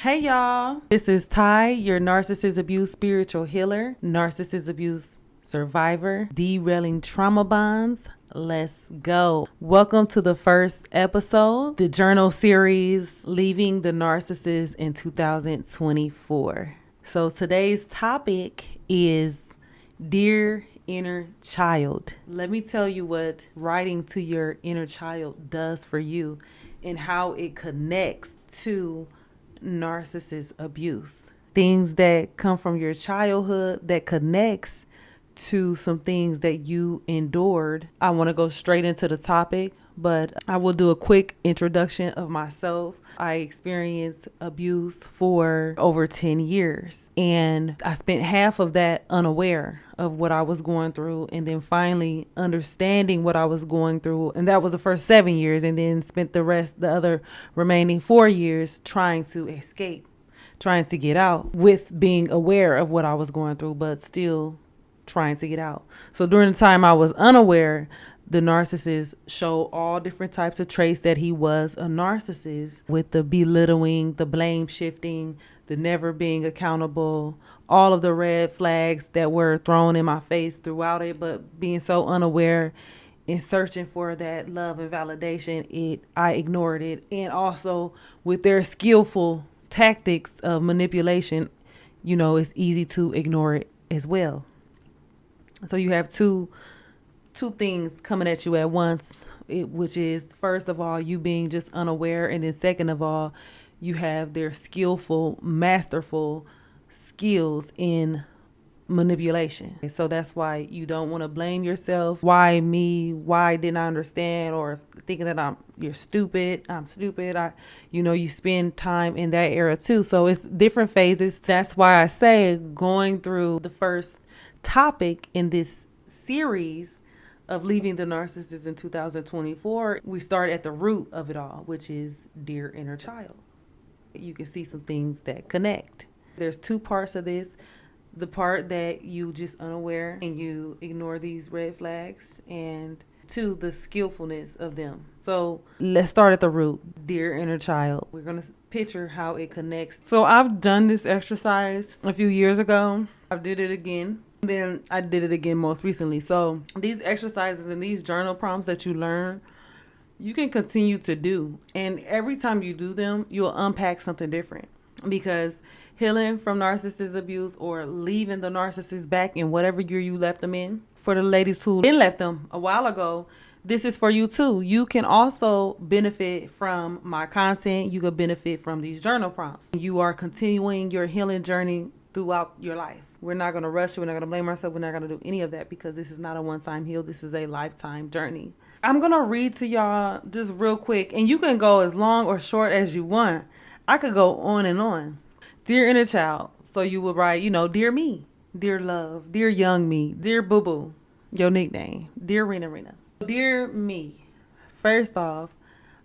Hey y'all, this is Ty, your narcissist abuse spiritual healer, narcissist abuse survivor, derailing trauma bonds. Let's go. Welcome to the first episode, the journal series, Leaving the Narcissist in 2024. So today's topic is Dear Inner Child. Let me tell you what writing to your inner child does for you and how it connects to narcissist abuse. Things that come from your childhood that connects to some things that you endured. I want to go straight into the topic, but I will do a quick introduction of myself. I experienced abuse for over 10 years, and I spent half of that unaware of what I was going through, and then finally understanding what I was going through. And that was the first 7 years, and then spent the other remaining 4 years trying to escape, trying to get out with being aware of what I was going through, but still trying to get out. So during the time I was unaware, the narcissist showed all different types of traits that he was a narcissist, with the belittling, the blame shifting, the never being accountable, all of the red flags that were thrown in my face throughout it, but being so unaware and searching for that love and validation, I ignored it. And also with their skillful tactics of manipulation, it's easy to ignore it as well. So you have two things coming at you at once, which is, first of all, you being just unaware, and then second of all, you have their skillful, masterful skills in manipulation. So that's why you don't want to blame yourself. Why me? Why didn't I understand? Or thinking that you're stupid. I'm stupid. You spend time in that era too. So it's different phases. That's why I say going through the first topic in this series of Leaving the Narcissist in 2024, we start at the root of it all, which is Dear Inner Child. You can see some things that connect. There's two parts of this. The part that you just unaware and you ignore these red flags, and two, the skillfulness of them. So let's start at the root, Dear Inner Child. We're going to picture how it connects. So I've done this exercise a few years ago. I did it again. Then I did it again most recently. So these exercises and these journal prompts that you learn, you can continue to do. And every time you do them, you'll unpack something different. Because healing from narcissist abuse, or leaving the narcissist back in whatever year you left them in, for the ladies who didn't left them a while ago, this is for you too. You can also benefit from my content. You can benefit from these journal prompts. You are continuing your healing journey throughout your life. We're not going to rush you. We're not going to blame ourselves. We're not going to do any of that, because this is not a one-time heal. This is a lifetime journey. I'm going to read to y'all just real quick, and you can go as long or short as you want. I could go on and on. Dear Inner Child. So you would write, Dear me, dear love, dear young me, dear boo boo, your nickname, dear Rena. Dear me. First off,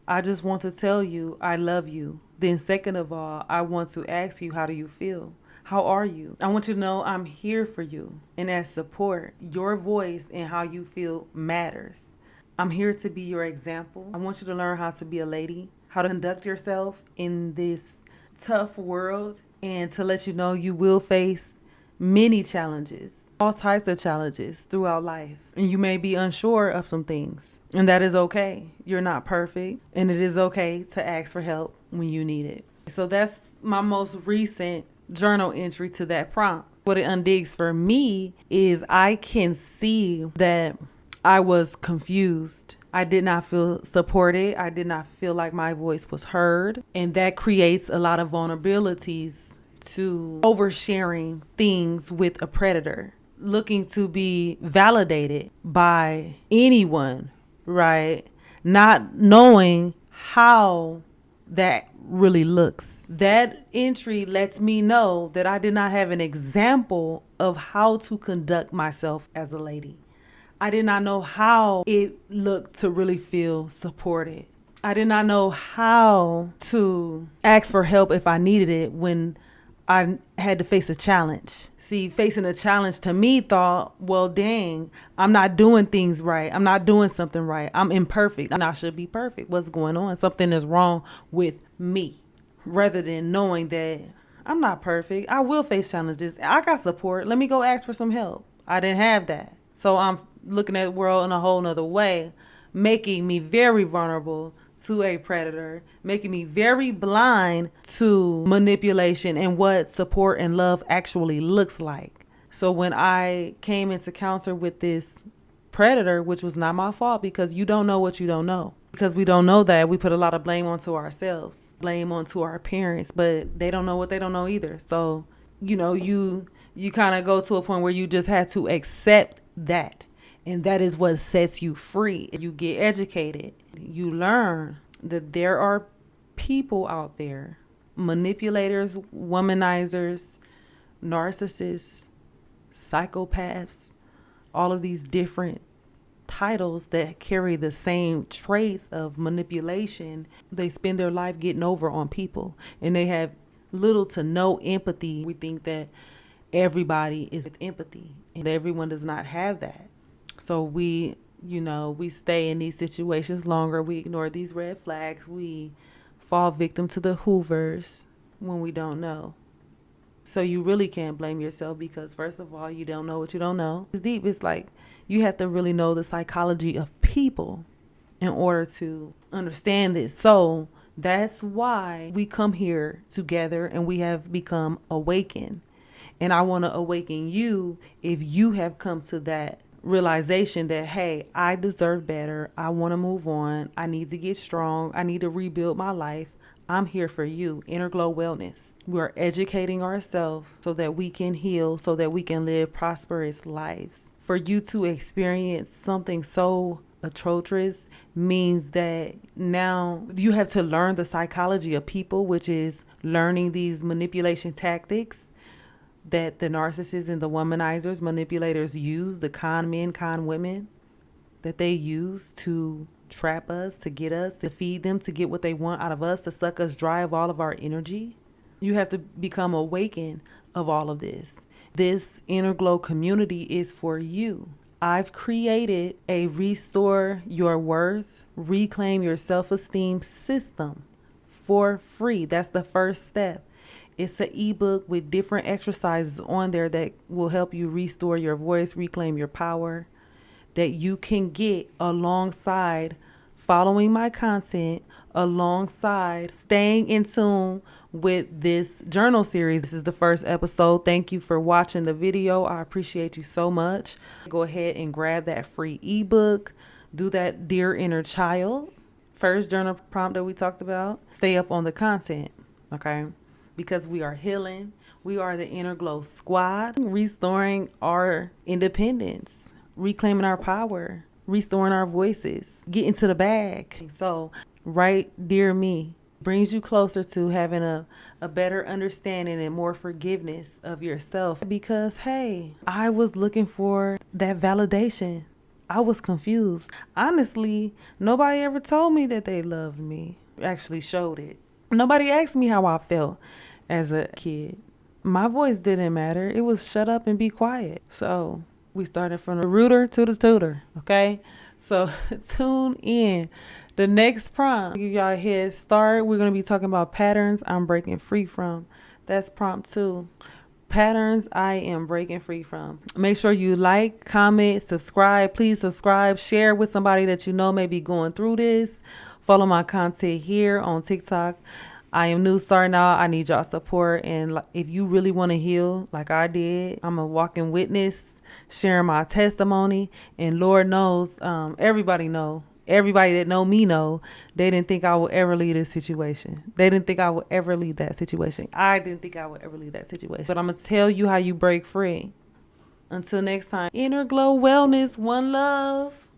I just want to tell you I love you. Then second of all, I want to ask you, how do you feel? How are you? I want you to know I'm here for you, and as support. Your voice and how you feel matters. I'm here to be your example. I want you to learn how to be a lady, how to conduct yourself in this tough world, and to let you know you will face many challenges, all types of challenges throughout life. And you may be unsure of some things, and that is okay. You're not perfect, and it is okay to ask for help when you need it. So that's my most recent journal entry to that prompt. What it undigs for me is I can see that I was confused. I did not feel supported. I did not feel like my voice was heard. And that creates a lot of vulnerabilities to oversharing things with a predator, looking to be validated by anyone, right? Not knowing how that really looks. That entry lets me know that I did not have an example of how to conduct myself as a lady. I did not know how it looked to really feel supported. I did not know how to ask for help if I needed it when I had to face a challenge. See, facing a challenge to me thought, well, dang, I'm not doing things right. I'm not doing something right. I'm imperfect and I should be perfect. What's going on? Something is wrong with me, rather than knowing that I'm not perfect. I will face challenges. I got support. Let me go ask for some help. I didn't have that. So I'm looking at the world in a whole nother way, making me very vulnerable to a predator, making me very blind to manipulation and what support and love actually looks like. So when I came into encounter with this predator, which was not my fault, because you don't know what you don't know. Because we don't know that, we put a lot of blame onto ourselves, blame onto our parents, but they don't know what they don't know either. So, you kind of go to a point where you just have to accept that. And that is what sets you free. You get educated. You learn that there are people out there, manipulators, womanizers, narcissists, psychopaths, all of these different titles that carry the same traits of manipulation. They spend their life getting over on people, and they have little to no empathy. We think that everybody is with empathy, and everyone does not have that. So we stay in these situations longer. We ignore these red flags. We fall victim to the Hoovers when we don't know. So you really can't blame yourself, because first of all, you don't know what you don't know. It's deep. It's like you have to really know the psychology of people in order to understand this. So that's why we come here together and we have become awakened. And I want to awaken you if you have come to that realization that, hey, I deserve better. I want to move on. I need to get strong. I need to rebuild my life. I'm here for you. Inner Glow Wellness. We're educating ourselves so that we can heal, so that we can live prosperous lives. For you to experience something so atrocious means that now you have to learn the psychology of people, which is learning these manipulation tactics that the narcissists and the womanizers, manipulators use, the con men, con women, that they use to trap us, to get us, to feed them, to get what they want out of us, to suck us dry of all of our energy. You have to become awakened of all of this. This Inner Glow community is for you. I've created a Restore Your Worth, Reclaim Your Self-Esteem system for free. That's the first step. It's an ebook with different exercises on there that will help you restore your voice, reclaim your power, that you can get alongside following my content, alongside staying in tune with this journal series. This is the first episode. Thank you for watching the video. I appreciate you so much. Go ahead and grab that free ebook. Do that Dear Inner Child first journal prompt that we talked about. Stay up on the content, okay? Because we are healing. We are the Inner Glow Squad, restoring our independence, reclaiming our power, restoring our voices, getting to the bag. So write Dear Me brings you closer to having a better understanding and more forgiveness of yourself. Because, hey, I was looking for that validation. I was confused. Honestly, nobody ever told me that they loved me. Actually showed it. Nobody asked me how I felt as a kid. My voice didn't matter. It was shut up and be quiet. So we started from the rooter to the tutor, okay? So tune in. The next prompt, give y'all a head start. We're going to be talking about patterns I'm breaking free from. That's prompt 2. Patterns I am breaking free from. Make sure you like, comment, subscribe. Please subscribe. Share with somebody that you know may be going through this. Follow my content here on TikTok. I am new starting out. I need y'all support. And if you really want to heal like I did, I'm a walking witness, sharing my testimony. And Lord knows, everybody that know me know, they didn't think I would ever leave this situation. They didn't think I would ever leave that situation. I didn't think I would ever leave that situation. But I'm going to tell you how you break free. Until next time, Inner Glow Wellness, one love.